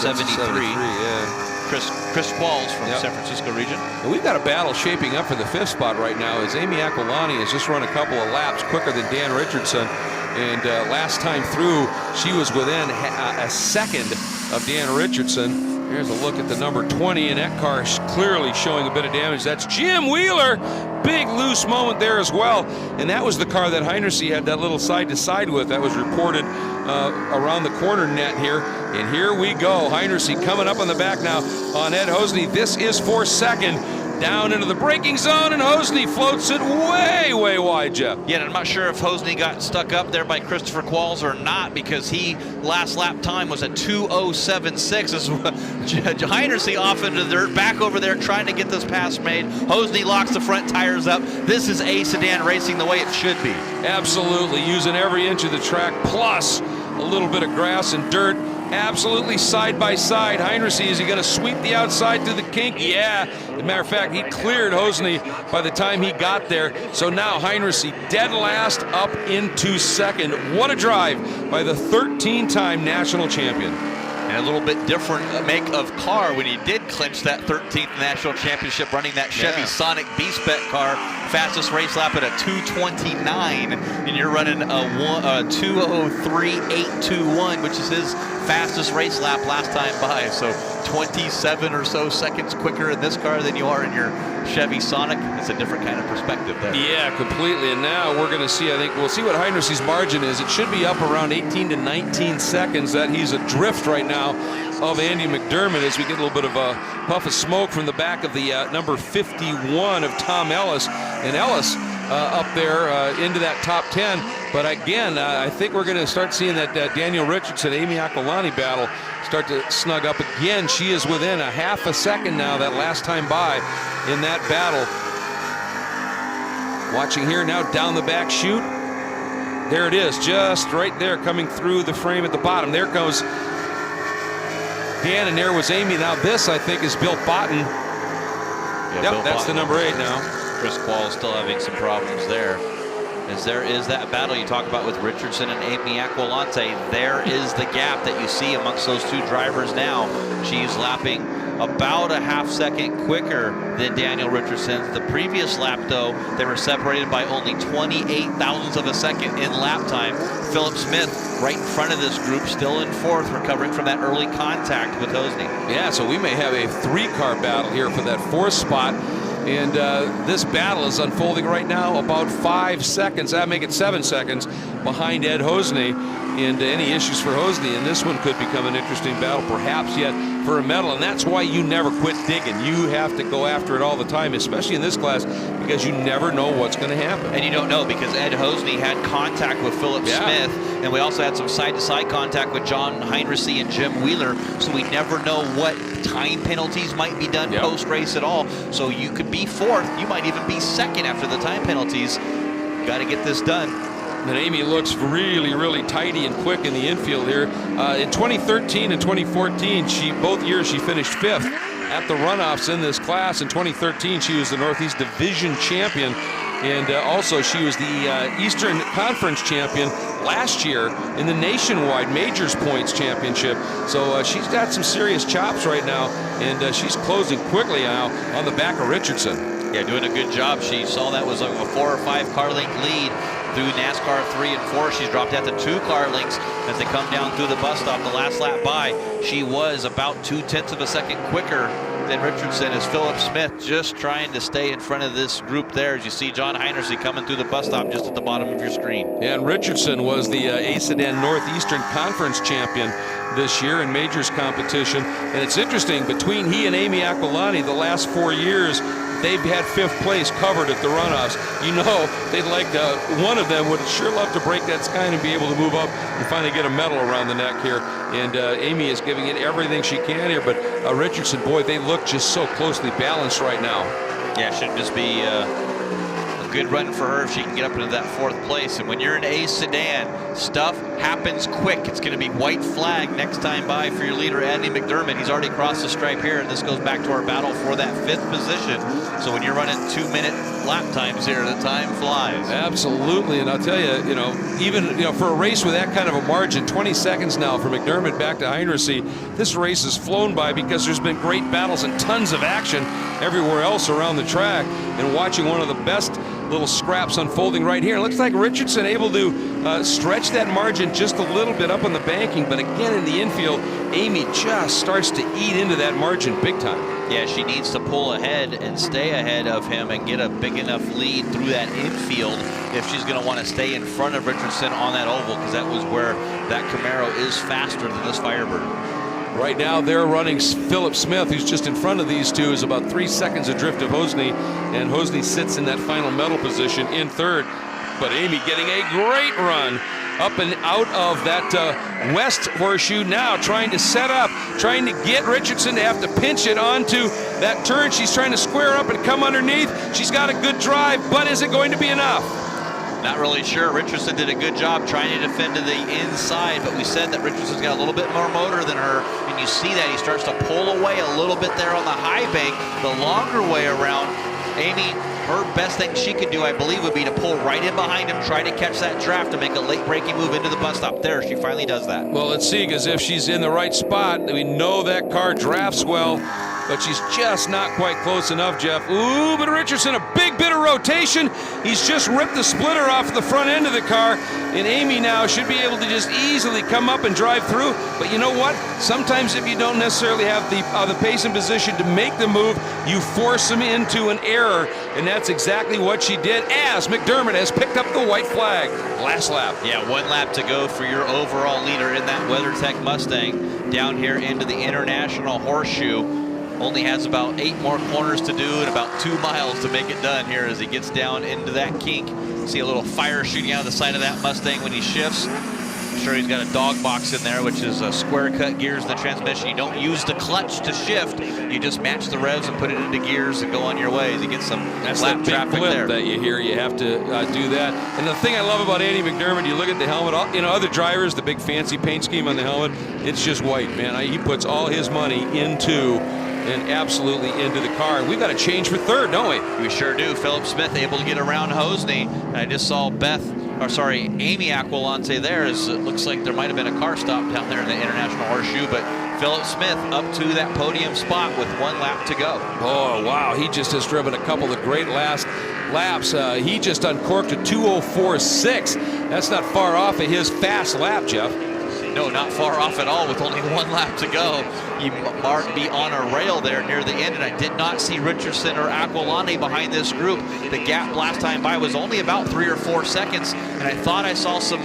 73. Yeah. Chris Qualls from the San Francisco region. And we've got a battle shaping up for the 5th spot right now as Amy Aquilani has just run a couple of laps quicker than Dan Richardson. And last time through, she was within a second of Dan Richardson. Here's a look at the number 20, and that car is clearly showing a bit of damage. That's Jim Wheeler. Big loose moment there as well. And that was the car that Heinrichsey had that little side-to-side with. That was reported around the corner net here. And here we go. Heinrichsey coming up on the back now on Ed Hosney. This is for second. Down into the braking zone, and Hosney floats it way, way wide, Jeff. Yeah, and I'm not sure if Hosney got stuck up there by Christopher Qualls or not, because he last lap time was a 2:07.6. Heinrichsey off into the dirt, back over there trying to get this pass made. Hosney locks the front tires up. This is a Sedan racing the way it should be. Absolutely, using every inch of the track, plus a little bit of grass and dirt. Absolutely side by side. Heinrichsey, is he going to sweep the outside through the kink? Yeah. As a matter of fact, he cleared Hosney by the time he got there. So now Heinrichsey dead last up into second. What a drive by the 13-time national champion. And a little bit different make of car when he did clinch that 13th national championship running that Chevy Sonic B-Spec car. Fastest race lap at a 2:29, and you're running a 2:03.821, which is his fastest race lap last time by. So 27 or so seconds quicker in this car than you are in your Chevy Sonic. It's a different kind of perspective there. Yeah, completely. And now we're going to see, I think, we'll see what Heinrichsey's margin is. It should be up around 18 to 19 seconds. That he's adrift right now of Andy McDermott as we get a little bit of a puff of smoke from the back of the number 51 of Tom Ellis. And Ellis up there into that top 10. But again, I think we're going to start seeing that Daniel Richardson, Amy Aquilani battle start to snug up again. She is within a half a second now that last time by in that battle. Watching here now down the back chute. There it is, just right there coming through the frame at the bottom. There goes Dan, and there was Amy. Now this, I think, is Bill Botten. Yeah, Yep, Bill that's Botten. the number 8 now. Chris Qualls still having some problems there. As there is that battle you talk about with Richardson and Amy Aquilante, there is the gap that you see amongst those two drivers now. She's lapping about a half second quicker than Daniel Richardson. The previous lap, though, they were separated by only 28 thousandths of a second in lap time. Phillip Smith right in front of this group, still in 4th, recovering from that early contact with Hosney. Yeah, so we may have a 3-car battle here for that 4th spot. And this battle is unfolding right now about 5 seconds. That make it 7 seconds behind Ed Hosney. And any issues for Hosney, and this one could become an interesting battle, perhaps yet for a medal. And that's why you never quit digging. You have to go after it all the time, especially in this class, because you never know what's going to happen. And you don't know, because Ed Hosney had contact with Phillip Smith, and we also had some side-to-side contact with John Heinrichsey and Jim Wheeler, so we never know what time penalties might be done post-race at all. So you could be 4th, you might even be 2nd after the time penalties. Got to get this done. And Amy looks really, really tidy and quick in the infield here. In 2013 and 2014, both years she finished 5th at the runoffs in this class. In 2013, she was the Northeast Division champion. And also she was the Eastern Conference champion last year in the Nationwide Majors Points Championship. So she's got some serious chops right now, and she's closing quickly now on the back of Richardson. Yeah, doing a good job. She saw that was a 4 or 5 car length lead through NASCAR 3 and 4. She's dropped out to 2 car lengths as they come down through the bus stop the last lap by. She was about 0.2 of a second quicker than Richardson is Phillip Smith, just trying to stay in front of this group there. As you see John Heinersey coming through the bus stop just at the bottom of your screen. Yeah, and Richardson was the Sedan Northeastern Conference champion this year in majors competition. And it's interesting, between he and Amy Aquilani, the last 4 years, they've had 5th place covered at the runoffs. You know, they'd like to, one of them would sure love to break that sky and be able to move up and finally get a medal around the neck here. And Amy is giving it everything she can here, but Richardson, boy, they look just so closely balanced right now. Yeah, it should just be a good run for her if she can get up into that 4th place. And when you're in a sedan, stuff happens quick. It's going to be white flag next time by for your leader, Andy McDermott. He's already crossed the stripe here, and this goes back to our battle for that 5th position. So when you're running 2-minute lap times here, the time flies. Absolutely, and I'll tell you, even for a race with that kind of a margin, 20 seconds now for McDermott back to Heinersey, this race has flown by because there's been great battles and tons of action everywhere else around the track, and watching one of the best little scraps unfolding right here. It looks like Richardson able to stretch that margin just a little bit up on the banking, but again in the infield, Amy just starts to eat into that margin big time. Yeah, she needs to pull ahead and stay ahead of him and get a big enough lead through that infield if she's going to want to stay in front of Richardson on that oval, because that was where that Camaro is faster than this Firebird. Right now they're running Phillip Smith, who's just in front of these two, is about 3 seconds adrift of Hosney, and Hosney sits in that final medal position in 3rd. But Amy getting a great run up and out of that west horseshoe, now trying to set up, trying to get Richardson to have to pinch it onto that turn. She's trying to square up and come underneath. She's got a good drive, but is it going to be enough? Not really sure. Richardson did a good job trying to defend to the inside, but we said that Richardson's got a little bit more motor than her, and you see that he starts to pull away a little bit there on the high bank. The longer way around, Amy, her best thing she could do, I believe, would be to pull right in behind him, try to catch that draft to make a late breaking move into the bus stop. There, she finally does that. Well, let's see, because if she's in the right spot, we know that car drafts well, but she's just not quite close enough, Jeff. Ooh, but Richardson, a big bit of rotation. He's just ripped the splitter off the front end of the car, and Amy now should be able to just easily come up and drive through. But you know what? Sometimes if you don't necessarily have the pace and position to make the move, you force them into an error, and that's exactly what she did, as McDermott has picked up the white flag. Last lap. Yeah, 1 lap to go for your overall leader in that WeatherTech Mustang down here into the International Horseshoe. Only has about 8 more corners to do and about 2 miles to make it done here as he gets down into that kink. See a little fire shooting out of the side of that Mustang when he shifts. I'm sure he's got a dog box in there, which is square cut gears in the transmission. You don't use the clutch to shift. You just match the revs and put it into gears and go on your way as you get some lap traffic there. That you hear, you have to do that. And the thing I love about Andy McDermott, you look at the helmet, other drivers, the big fancy paint scheme on the helmet, it's just white, man. He puts all his money into and absolutely into the car. We've got to change for 3rd, don't we? We sure do. Phillip Smith able to get around Hosney. And I just saw Amy Aquilante there. As it looks like there might have been a car stop down there in the International Horseshoe, but Phillip Smith up to that podium spot with 1 lap to go. Oh, wow. He just has driven a couple of great last laps. He just uncorked a 2:04.6. That's not far off of his fast lap, Jeff. No, not far off at all with only 1 lap to go. You might be on a rail there near the end, and I did not see Richardson or Aquilani behind this group. The gap last time by was only about 3 or 4 seconds, and I thought I saw some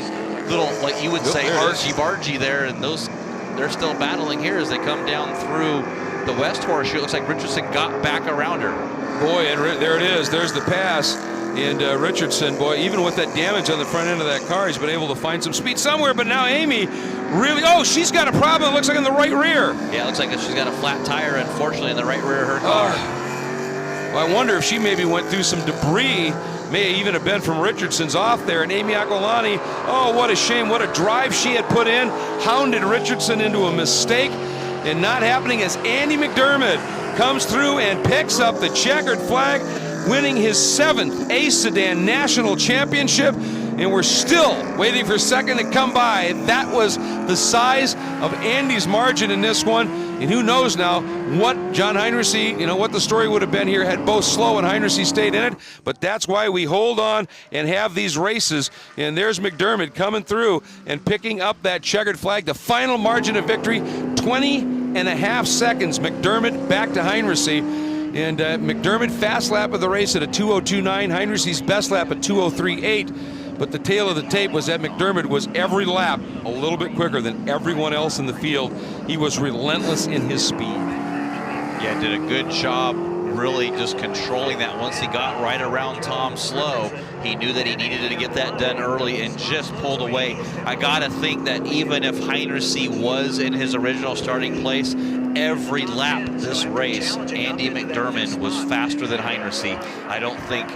little, like you would say, argy-bargy there, and they're still battling here as they come down through the West Horseshoe. It looks like Richardson got back around her. Boy, and there it is. There's the pass. And Richardson, boy, even with that damage on the front end of that car, he's been able to find some speed somewhere. But now Amy really, she's got a problem, it looks like, in the right rear. Yeah, it looks like she's got a flat tire, unfortunately, in the right rear of her car. Well, I wonder if she maybe went through some debris, may even have been from Richardson's off there. And Amy Aquilani, oh, what a shame, what a drive she had put in, hounded Richardson into a mistake, and not happening as Andy McDermott comes through and picks up the checkered flag, winning his 7th A Sedan National Championship, and we're still waiting for 2nd to come by. That was the size of Andy's margin in this one, and who knows now what John Heinersey, what the story would have been here had both Slow and Heinersey stayed in it, but that's why we hold on and have these races, and there's McDermott coming through and picking up that checkered flag. The final margin of victory, 20 8.5 seconds. McDermott back to Heinrichsey. And McDermott fast lap of the race at a 2:02.9. Heinrichsey's best lap at 2:03.8. But the tail of the tape was that McDermott was every lap a little bit quicker than everyone else in the field. He was relentless in his speed. Yeah, did a good job really just controlling that. Once he got right around Tom Slow, he knew that he needed to get that done early and just pulled away. I gotta think that even if Heinrichsey was in his original starting place, every lap this race, Andy McDermott was faster than Heinrichsey. I don't think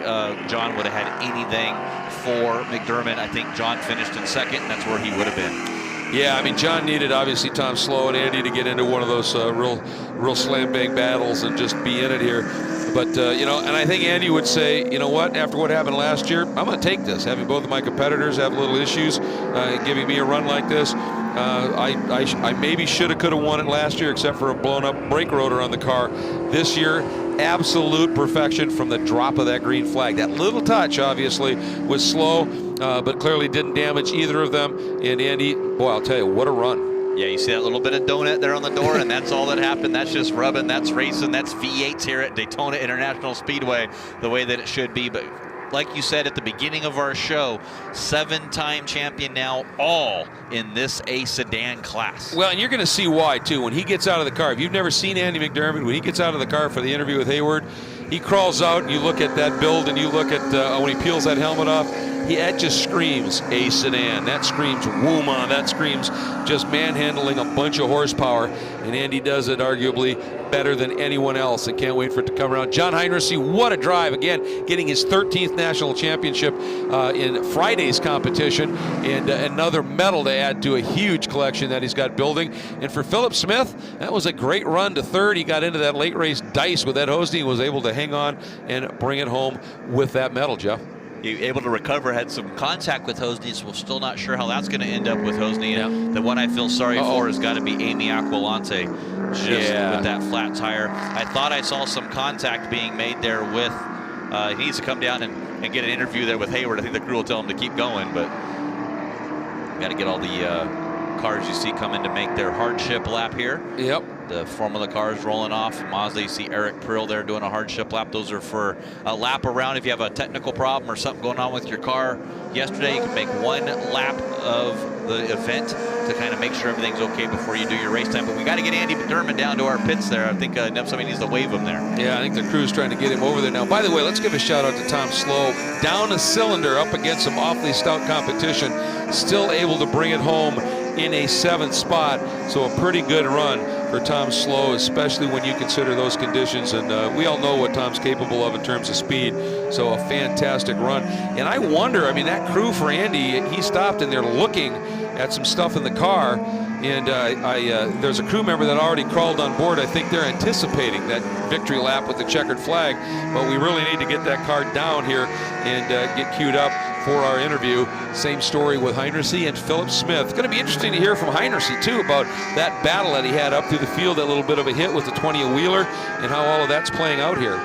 John would have had anything for McDermott. I think John finished in second, and that's where he would have been. Yeah, I mean, John needed obviously Tom Slow and Andy to get into one of those real slam bang battles and just be in it here. But you know, and I think Andy would say, you know what, after what happened last year, I'm going to take this. Having both of my competitors have little issues, giving me a run like this, I maybe should have, could have won it last year, except for a blown up brake rotor on the car. This year, absolute perfection from the drop of that green flag. That little touch, obviously, was slow, but clearly didn't damage either of them. And Andy, boy, I'll tell you, what a run. Yeah, you see that little bit of donut there on the door, and that's all that happened. That's just rubbing, that's racing, that's V8s here at Daytona International Speedway, the way that it should be. But like you said at the beginning of our show, 7-time champion now, all in this A sedan class. Well, and you're going to see why, too. When he gets out of the car, if you've never seen Andy McDermott, when he gets out of the car for the interview with Hayward, he crawls out, and you look at that build, and you look at when he peels that helmet off, that just screams A sedan. That screams Wooma. That screams just manhandling a bunch of horsepower. And Andy does it arguably better than anyone else. I can't wait for it to come around. John Heinrichsey, what a drive. Again, getting his 13th national championship in Friday's competition, and another medal to add to a huge collection that he's got building. And for Phillip Smith, that was a great run to third. He got into that late race dice with Ed Hosney and was able to hang on and bring it home with that medal, Jeff. He able to recover, had some contact with Hosney, so we're still not sure how that's going to end up with Hosney. Yeah. The one I feel sorry for has got to be Amy Aquilante, just with that flat tire. I thought I saw some contact being made there with, he needs to come down and get an interview there with Hayward. I think the crew will tell him to keep going, but got to get all the cars you see coming to make their hardship lap here. Yep. The Formula cars rolling off. Mazda, you see Eric Prill there doing a hardship lap. Those are for a lap around. If you have a technical problem or something going on with your car yesterday, you can make one lap of the event to kind of make sure everything's okay before you do your race time. But we got to get Andy McDermott down to our pits there. I think somebody needs to wave him there. Yeah, I think the crew's trying to get him over there now. By the way, let's give a shout out to Tom Slow. Down a cylinder up against some awfully stout competition. Still able to bring it home in a 7th spot. So a pretty good run for Tom Slow, especially when you consider those conditions. And we all know what Tom's capable of in terms of speed. So a fantastic run. And I wonder, I mean, that crew for Andy, he stopped and they're looking at some stuff in the car. And there's a crew member that already crawled on board. I think they're anticipating that victory lap with the checkered flag. But we really need to get that car down here and get queued up for our interview. Same story with Heinrichsey and Phillip Smith. It's going to be interesting to hear from Heinrichsey, too, about that battle that he had up through the field, that little bit of a hit with the 20 Wheeler, and how all of that's playing out here.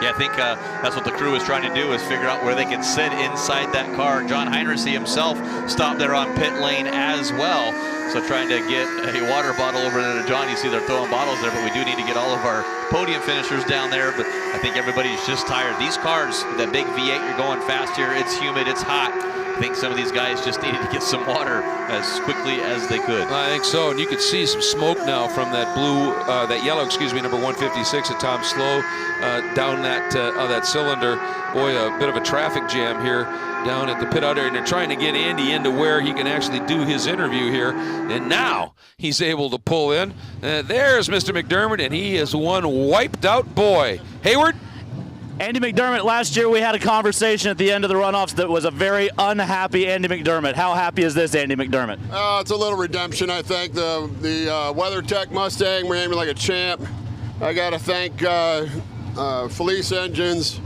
Yeah, I think that's what the crew is trying to do, is figure out where they can sit inside that car. John Heinrichsey himself stopped there on pit lane as well. So trying to get a water bottle over there to John. You see they're throwing bottles there, but we do need to get all of our podium finishers down there. But I think everybody's just tired. These cars, that big V8, you're going fast here. It's humid, it's hot. I think some of these guys just needed to get some water as quickly as they could. I think so, and you could see some smoke now from that yellow, number 156 at Tom Slow down that cylinder. Boy, a bit of a traffic jam here down at the pit out area, and they're trying to get Andy into where he can actually do his interview here. And now he's able to pull in. There's Mr. McDermott, and he is one wiped out boy. Hayward? Andy McDermott, last year we had a conversation at the end of the runoffs that was a very unhappy Andy McDermott. How happy is this Andy McDermott? It's a little redemption, I think. The WeatherTech Mustang ran me like a champ. I got to thank Felice Engines.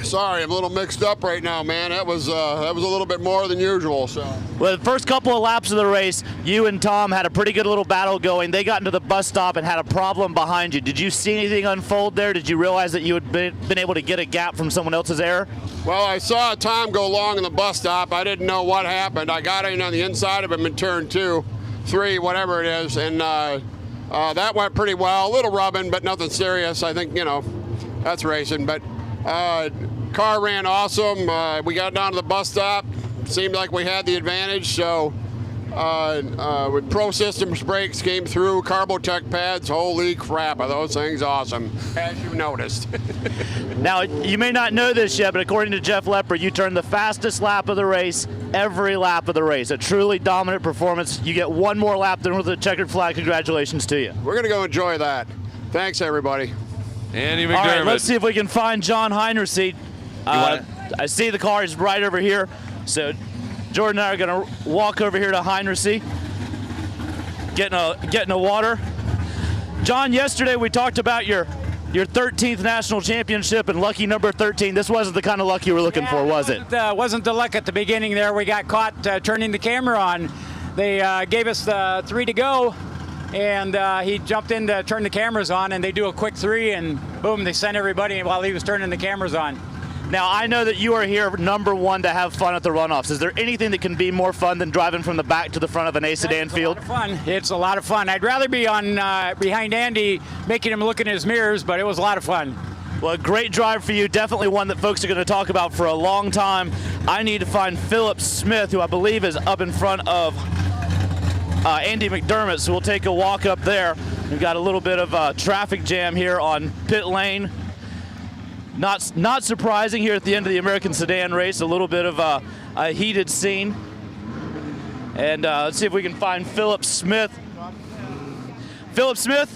Sorry, I'm a little mixed up right now, man. That was a little bit more than usual. So. Well, the first couple of laps of the race, you and Tom had a pretty good little battle going. They got into the bus stop and had a problem behind you. Did you see anything unfold there? Did you realize that you had been able to get a gap from someone else's error? Well, I saw Tom go long in the bus stop. I didn't know what happened. I got in on the inside of him in turn 2. 3, whatever it is, and that went pretty well. A little rubbing, but nothing serious. I think, that's racing. But car ran awesome. We got down to the bus stop. Seemed like we had the advantage, so with Pro Systems brakes came through, Carbotech pads, holy crap, are those things awesome, as you noticed. Now, you may not know this yet, but according to Jeff Lepper, you turned the fastest lap of the race every lap of the race. A truly dominant performance. You get one more lap than with the checkered flag. Congratulations to you. We're going to go enjoy that. Thanks, everybody. Andy McDermott. All right, let's see if we can find John Heinrichsey. I see the car is right over here. So Jordan and I are going to walk over here to Heinrichsey, getting a water. John, yesterday we talked about your 13th national championship and lucky number 13. This wasn't the kind of luck you were looking for, was it? Wasn't the luck at the beginning there. We got caught turning the camera on. They gave us the 3 to go, and he jumped in to turn the cameras on, and they do a quick 3, and boom, they sent everybody while he was turning the cameras on. Now, I know that you are here, number one, to have fun at the runoffs. Is there anything that can be more fun than driving from the back to the front of an Sedan field? It's a lot of fun. It's a lot of fun. I'd rather be on behind Andy, making him look in his mirrors, but it was a lot of fun. Well, a great drive for you. Definitely one that folks are going to talk about for a long time. I need to find Phillip Smith, who I believe is up in front of Andy McDermott, so we'll take a walk up there. We've got a little bit of a traffic jam here on pit lane. Not surprising here at the end of the American Sedan race, a little bit of a heated scene. And let's see if we can find Phillip Smith. Phillip Smith,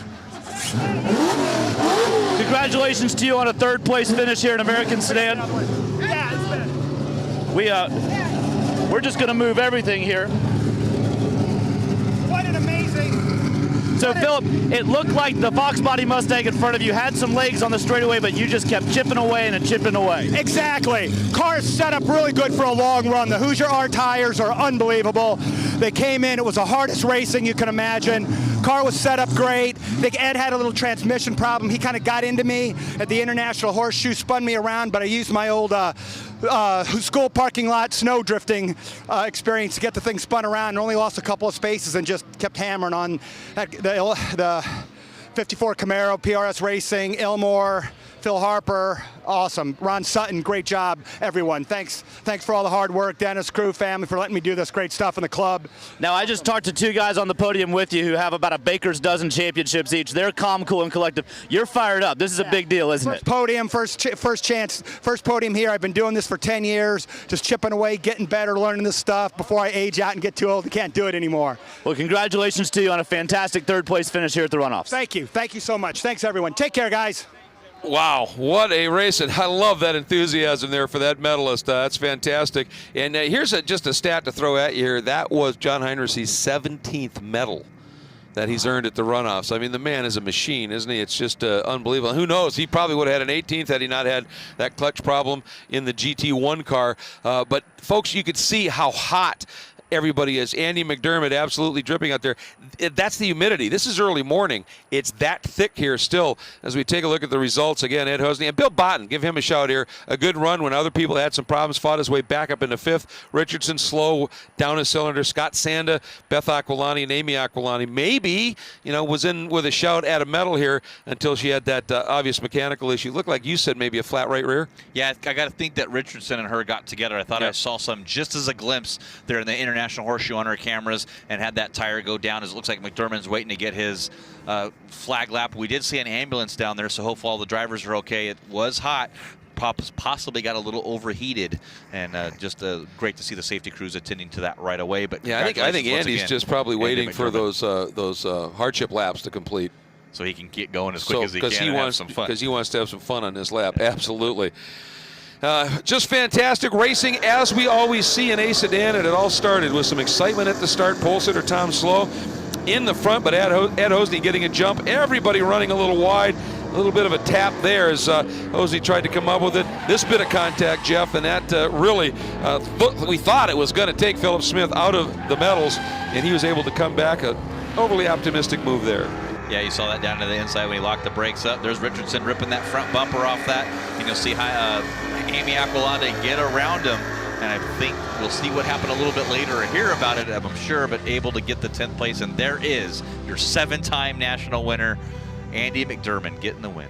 congratulations to you on a 3rd place finish here in American Sedan. We're just gonna move everything here. What an amazing... So, Phillip, it looked like the Fox Body Mustang in front of you had some legs on the straightaway, but you just kept chipping away and chipping away. Exactly. Car's set up really good for a long run. The Hoosier R tires are unbelievable. They came in. It was the hardest racing you can imagine. Car was set up great. I think Ed had a little transmission problem. He kind of got into me at the International Horseshoe, spun me around, but I used my old school parking lot snow drifting experience to get the thing spun around, and only lost a couple of spaces and just kept hammering on the 54 Camaro, PRS Racing, Ilmore, Phil Harper, awesome. Ron Sutton, great job, everyone. Thanks for all the hard work. Dennis, crew, family, for letting me do this great stuff in the club. Now, I just talked to 2 guys on the podium with you who have about a baker's dozen championships each. They're calm, cool, and collective. You're fired up. This is a big deal, isn't it? Podium, first podium here. I've been doing this for 10 years, just chipping away, getting better, learning this stuff before I age out and get too old and can't do it anymore. Well, congratulations to you on a fantastic 3rd place finish here at the runoffs. Thank you. Thank you so much. Thanks, everyone. Take care, guys. Wow, what a race, and I love that enthusiasm there for that medalist. That's fantastic. And here's just a stat to throw at you here. That was John Heinrichsey's 17th medal that he's earned at the runoffs. I mean, the man is a machine, isn't he? It's just unbelievable. Who knows? He probably would have had an 18th had he not had that clutch problem in the GT1 car. But, folks, you could see how hot everybody is. Andy McDermott absolutely dripping out there. That's the humidity. This is early morning. It's that thick here still as we take a look at the results. Again, Ed Hosney and Bill Botten, give him a shout here. A good run when other people had some problems, fought his way back up into 5th. Richardson slow down a cylinder. Scott Sanda, Beth Aquilani, and Amy Aquilani maybe, was in with a shout at a medal here until she had that obvious mechanical issue. Looked like you said maybe a flat right rear. Yeah, I got to think that Richardson and her got together. I thought I saw some just as a glimpse there in the International Horseshoe on her cameras and had that tire go down as it looks like McDermott's waiting to get his flag lap. We did see an ambulance down there, so hopefully all the drivers are okay. It was hot. Possibly got a little overheated, and just great to see the safety crews attending to that right away. But yeah, I think Andy's just probably waiting for those hardship laps to complete, so he can get going as quick as he can and have some fun. Because he wants to have some fun on this lap. Absolutely. Just fantastic racing, as we always see in a Sedan, and it all started with some excitement at the start. Pole sitter Tom Slow in the front, but Ed Hosney getting a jump. Everybody running a little wide. A little bit of a tap there as Hosney tried to come up with it. This bit of contact, Jeff, and that really, we thought it was going to take Phillip Smith out of the medals, and he was able to come back. An overly optimistic move there. Yeah, you saw that down to the inside when he locked the brakes up. There's Richardson ripping that front bumper off that. And you'll see Amy Aquilani get around him and I think we'll see what happened a little bit later or hear about it, I'm sure, but able to get the 10th place. And there is your 7-time national winner, Andy McDermott, getting the win.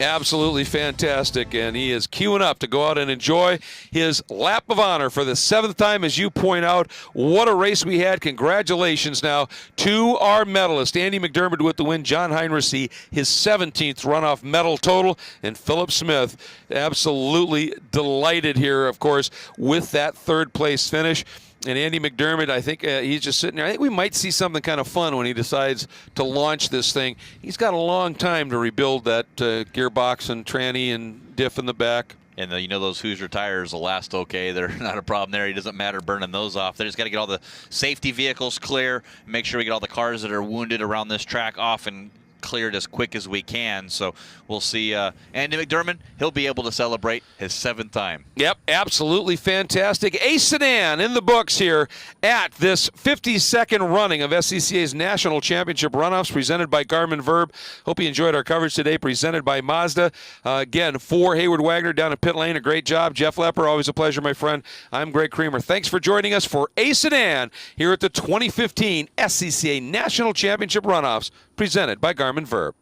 Absolutely fantastic, and he is queuing up to go out and enjoy his lap of honor for the 7th time, as you point out. What a race we had. Congratulations now to our medalist, Andy McDermott with the win, John Heinrichsey, his 17th runoff medal total, and Phillip Smith absolutely delighted here, of course, with that 3rd place finish. And Andy McDermott, I think he's just sitting there. I think we might see something kind of fun when he decides to launch this thing. He's got a long time to rebuild that gearbox and tranny and diff in the back. And you know those Hoosier tires will last okay. They're not a problem there. He doesn't matter burning those off. They just got to get all the safety vehicles clear, make sure we get all the cars that are wounded around this track off and cleared as quick as we can. So we'll see Andy McDermott. He'll be able to celebrate his 7th time. Yep, absolutely fantastic. A Sedan in the books here at this 52nd running of SCCA's National Championship Runoffs, presented by Garmin Verb. Hope you enjoyed our coverage today, presented by Mazda. Again, for Hayward Wagner down at pit lane, a great job. Jeff Lepper, always a pleasure, my friend. I'm Greg Creamer. Thanks for joining us for A Sedan here at the 2015 SCCA National Championship Runoffs, presented by Garmin Verb.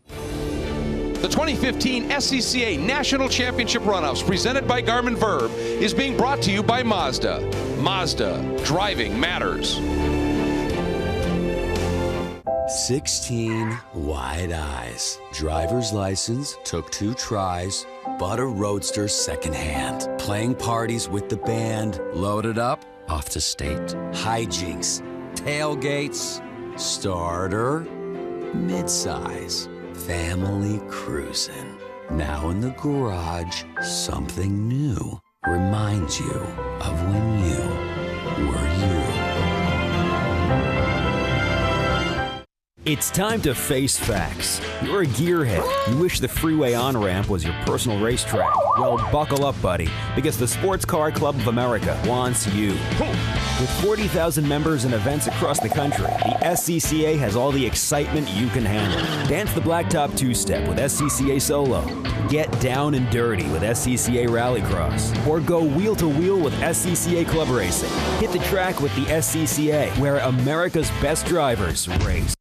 The 2015 SCCA National Championship Runoffs, presented by Garmin Verb, is being brought to you by Mazda. Mazda, driving matters. 16 wide eyes. Driver's license, took 2 tries, bought a Roadster secondhand. Playing parties with the band, loaded up, off to state. Hijinks, tailgates, starter, midsize, family cruising. Now in the garage, something new reminds you of when you were you. It's time to face facts. You're a gearhead. You wish the freeway on-ramp was your personal racetrack. Well, buckle up, buddy, because the Sports Car Club of America wants you. With 40,000 members and events across the country, the SCCA has all the excitement you can handle. Dance the blacktop two-step with SCCA Solo. Get down and dirty with SCCA Rallycross. Or go wheel-to-wheel with SCCA Club Racing. Hit the track with the SCCA, where America's best drivers race.